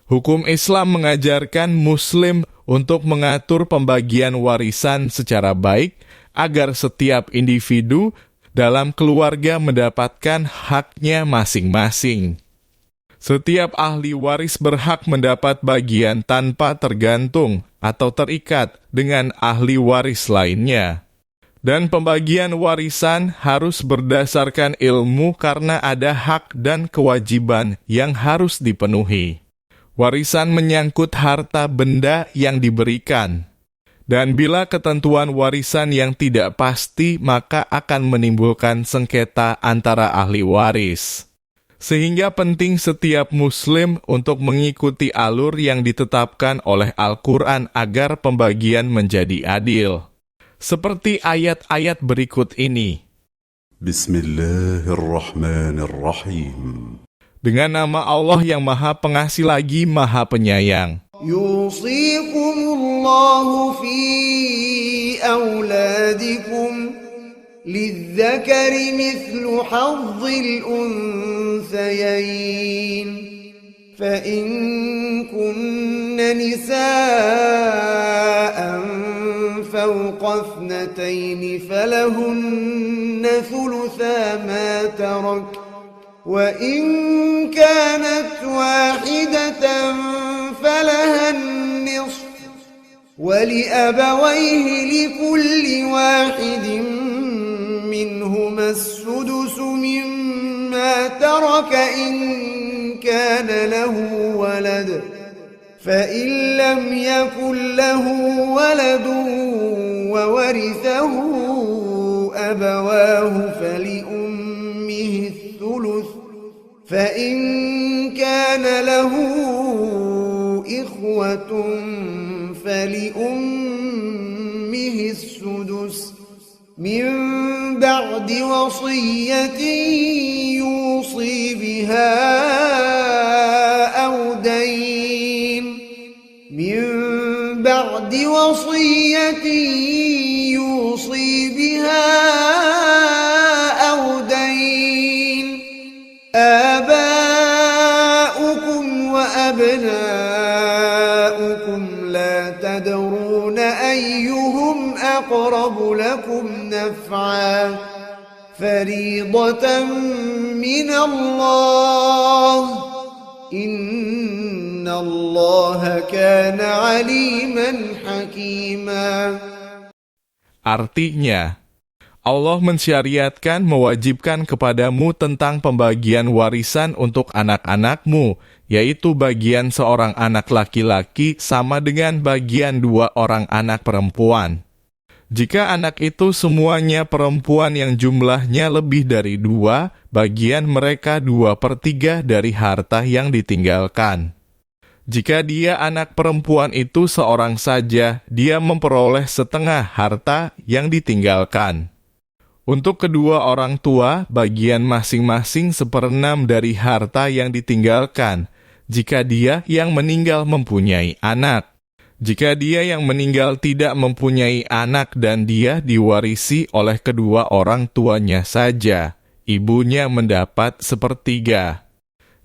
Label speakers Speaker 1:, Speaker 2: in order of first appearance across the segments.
Speaker 1: Hukum Islam mengajarkan Muslim untuk mengatur pembagian warisan secara baik agar setiap individu dalam keluarga mendapatkan haknya masing-masing. Setiap ahli waris berhak mendapat bagian tanpa tergantung atau terikat dengan ahli waris lainnya. Dan pembagian warisan harus berdasarkan ilmu karena ada hak dan kewajiban yang harus dipenuhi. Warisan menyangkut harta benda yang diberikan. Dan bila ketentuan warisan yang tidak pasti, maka akan menimbulkan sengketa antara ahli waris. Sehingga penting setiap Muslim untuk mengikuti alur yang ditetapkan oleh Al-Quran agar pembagian menjadi adil. Seperti ayat-ayat berikut ini.
Speaker 2: Bismillahirrahmanirrahim.
Speaker 1: Dengan nama Allah yang Maha Pengasih lagi Maha Penyayang.
Speaker 3: Yusikumullahu fi auladikum lidzakari mithlu hazzil unthayayn. فإن كن نساء فوق اثنتين فلهن ثلثا ما ترك وإن كانت واحدة فلها النصف ولأبويه لكل واحد منهما السدس مما ترك إن كان له ولد فإن لم يكن له ولد وورثه أبواه فلأمه الثلث فإن كان له إخوة فلأمه السدس من بعد وصية يوصي بها أو دين من بعد وصية يوصي بها أو دين آباؤكم وأبناؤكم لا تدرون أيهم أقرب لكم نفعا فريضة من الله إن الله كان عليما حكيما.
Speaker 1: Artinya, Allah mensyariatkan mewajibkan kepadamu tentang pembagian warisan untuk anak-anakmu, yaitu bagian seorang anak laki-laki sama dengan bagian 2 orang anak perempuan. Jika anak itu semuanya perempuan yang jumlahnya lebih dari 2, bagian mereka 2/3 dari harta yang ditinggalkan. Jika dia anak perempuan itu seorang saja, dia memperoleh setengah harta yang ditinggalkan. Untuk kedua orang tua, bagian masing-masing 1/6 dari harta yang ditinggalkan, jika dia yang meninggal mempunyai anak. Jika dia yang meninggal tidak mempunyai anak dan dia diwarisi oleh kedua orang tuanya saja, ibunya mendapat 1/3.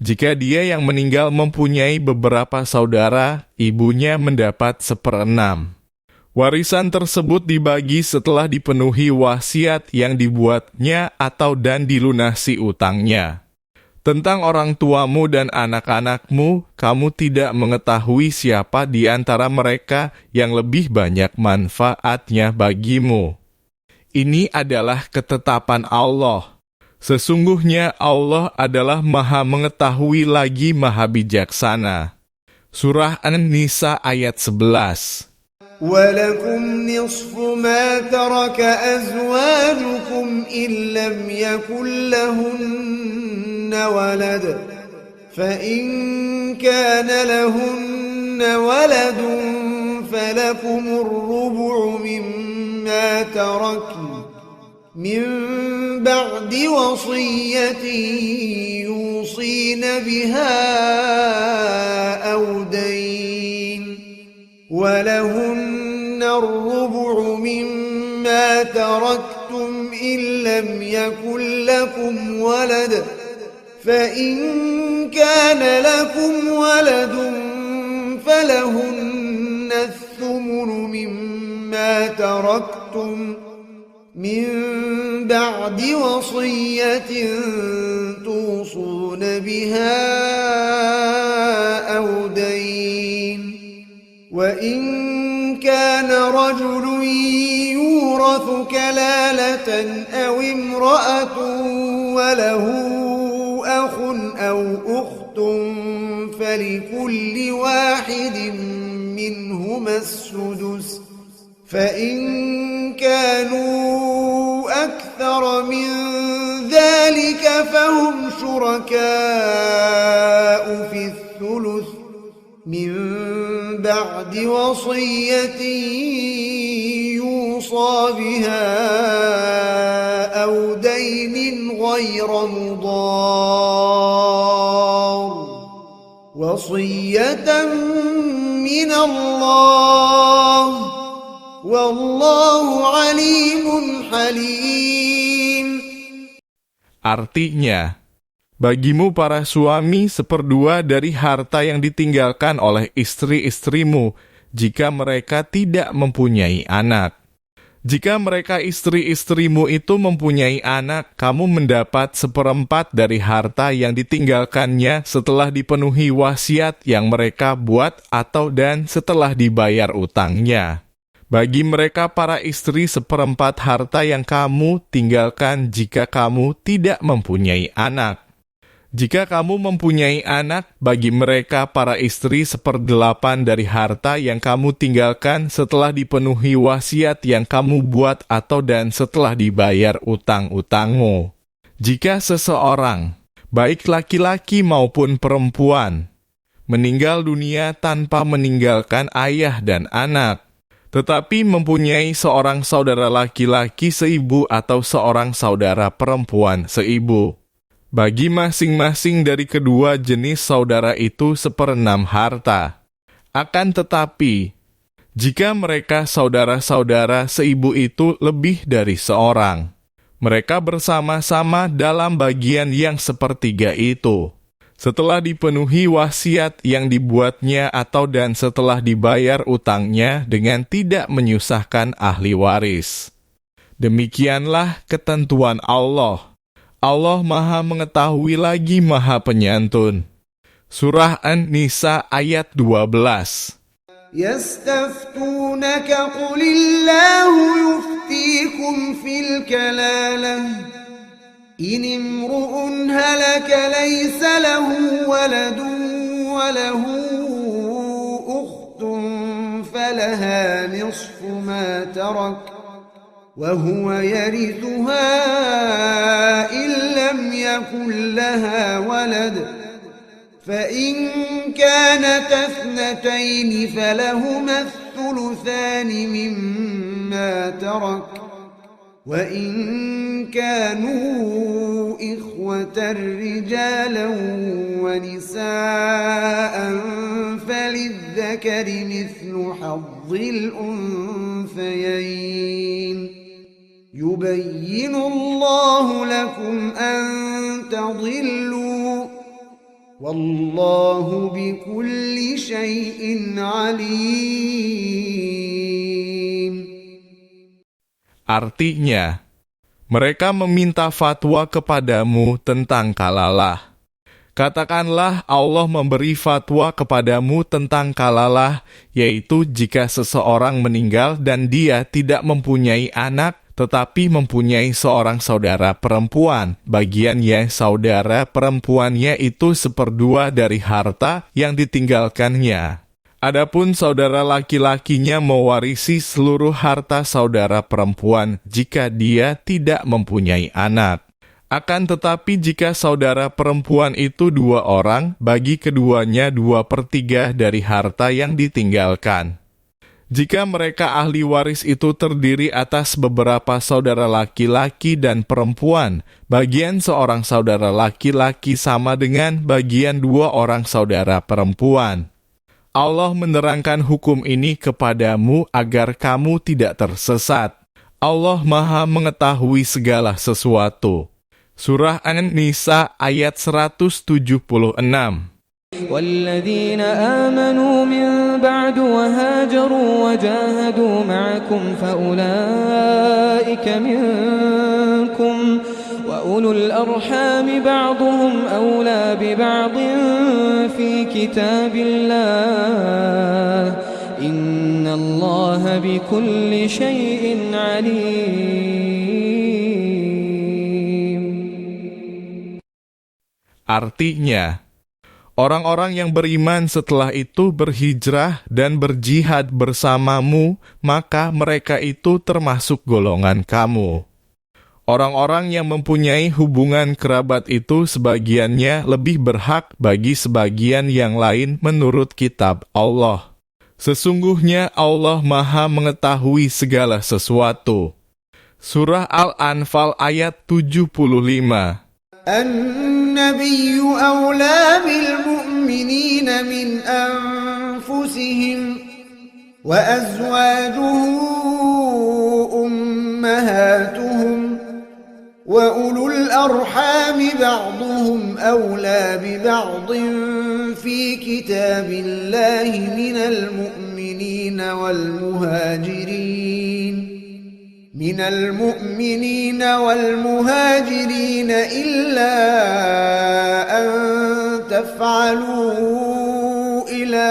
Speaker 1: Jika dia yang meninggal mempunyai beberapa saudara, ibunya mendapat 1/6. Warisan tersebut dibagi setelah dipenuhi wasiat yang dibuatnya atau dan dilunasi utangnya. Tentang orang tuamu dan anak-anakmu, kamu tidak mengetahui siapa di antara mereka yang lebih banyak manfaatnya bagimu. Ini adalah ketetapan Allah. Sesungguhnya Allah adalah Maha Mengetahui lagi Maha Bijaksana. Surah An-Nisa ayat 11.
Speaker 3: ولكم نصف ما ترك أزواجكم إن لم يكن لهن ولد فإن كان لهن ولد فلكم الربع مما تركن من بعد وصية يوصين بها أو دين ولهن الربع مما تركتم إن لم يكن لكم ولد فإن كان لكم ولد فلهن الثمن مما تركتم من بعد وصية توصون بها أو دين وإن كان رجل يورث كلالة أو امرأة وله أخ أو أخت فلكل واحد منهما السدس فإن كانوا أكثر من ذلك فهم شركاء في الثلث من بعد وصية يوصى بها أو دين غير مضار وصية من الله والله عليم حليم.
Speaker 1: Artinya, bagimu para suami 1/2 dari harta yang ditinggalkan oleh istri-istrimu jika mereka tidak mempunyai anak. Jika mereka istri-istrimu itu mempunyai anak, kamu mendapat 1/4 dari harta yang ditinggalkannya setelah dipenuhi wasiat yang mereka buat atau dan setelah dibayar utangnya. Bagi mereka para istri 1/4 harta yang kamu tinggalkan jika kamu tidak mempunyai anak. Jika kamu mempunyai anak, bagi mereka para istri 1/8 dari harta yang kamu tinggalkan setelah dipenuhi wasiat yang kamu buat atau dan setelah dibayar utang-utangmu. Jika seseorang, baik laki-laki maupun perempuan, meninggal dunia tanpa meninggalkan ayah dan anak, tetapi mempunyai seorang saudara laki-laki seibu atau seorang saudara perempuan seibu, bagi masing-masing dari kedua jenis saudara itu 1/6 harta. Akan tetapi, jika mereka saudara-saudara seibu itu lebih dari seorang, mereka bersama-sama dalam bagian yang 1/3 itu, setelah dipenuhi wasiat yang dibuatnya atau dan setelah dibayar utangnya dengan tidak menyusahkan ahli waris. Demikianlah ketentuan Allah. Allah Maha Mengetahui lagi Maha Penyantun. Surah An-Nisa ayat 12.
Speaker 3: يستفتونك قل الله يفتيكم في الكلالة إن امرؤ هلك ليس له ولد وله أخت فلها نصف ما ترك وهو يرثها إن لم يكن لها ولد فإن كانت 2 فلهما الثلثان مما ترك وإن كانوا إخوة رجالا ونساء فللذكر مثل حظ الأنثيين يبين الله لكم أن تضلوا والله بكل شيء عليم.
Speaker 1: Artinya, mereka meminta fatwa kepadamu tentang kalalah. Katakanlah Allah memberi fatwa kepadamu tentang kalalah, yaitu jika seseorang meninggal dan dia tidak mempunyai anak, tetapi mempunyai seorang saudara perempuan. Bagiannya saudara perempuannya itu 1/2 dari harta yang ditinggalkannya. Adapun saudara laki-lakinya mewarisi seluruh harta saudara perempuan jika dia tidak mempunyai anak. Akan tetapi jika saudara perempuan itu 2 orang, bagi keduanya 2/3 dari harta yang ditinggalkan. Jika mereka ahli waris itu terdiri atas beberapa saudara laki-laki dan perempuan, bagian seorang saudara laki-laki sama dengan bagian 2 orang saudara perempuan. Allah menerangkan hukum ini kepadamu agar kamu tidak tersesat. Allah Maha Mengetahui segala sesuatu. Surah An-Nisa ayat 176.
Speaker 4: والذين آمنوا من بعد وهاجروا وجاهدوا معكم فأولئك منكم وأولو الأرحام بعضهم أولى ببعض في كتاب الله إن الله بكل شيء عليم.
Speaker 1: Artinya, orang-orang yang beriman setelah itu berhijrah dan berjihad bersamamu, maka mereka itu termasuk golongan kamu. Orang-orang yang mempunyai hubungan kerabat itu sebagiannya lebih berhak bagi sebagian yang lain menurut kitab Allah. Sesungguhnya Allah Maha mengetahui segala sesuatu. Surah Al-Anfal ayat 75.
Speaker 3: النبي أولى بالمؤمنين من أنفسهم وأزواجه أمهاتهم وأولو الأرحام بعضهم أولى ببعض في كتاب الله من المؤمنين والمهاجرين إلا أن تفعلوا إلى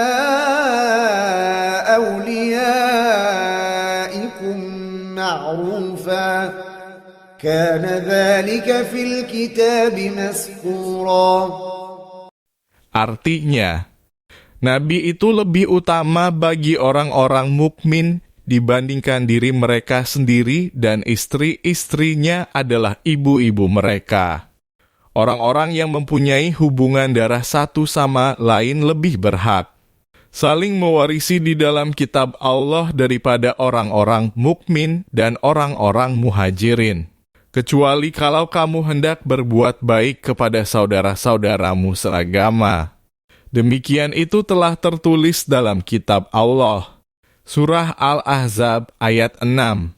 Speaker 3: أوليائكم معروفا كان ذلك في الكتاب مسطورا.
Speaker 1: Artinya, Nabi itu lebih utama bagi orang-orang mukmin dibandingkan diri mereka sendiri, dan istri-istrinya adalah ibu-ibu mereka. Orang-orang yang mempunyai hubungan darah satu sama lain lebih berhak saling mewarisi di dalam kitab Allah daripada orang-orang mukmin dan orang-orang muhajirin, kecuali kalau kamu hendak berbuat baik kepada saudara-saudaramu seagama. Demikian itu telah tertulis dalam kitab Allah. Surah Al-Ahzab ayat 6.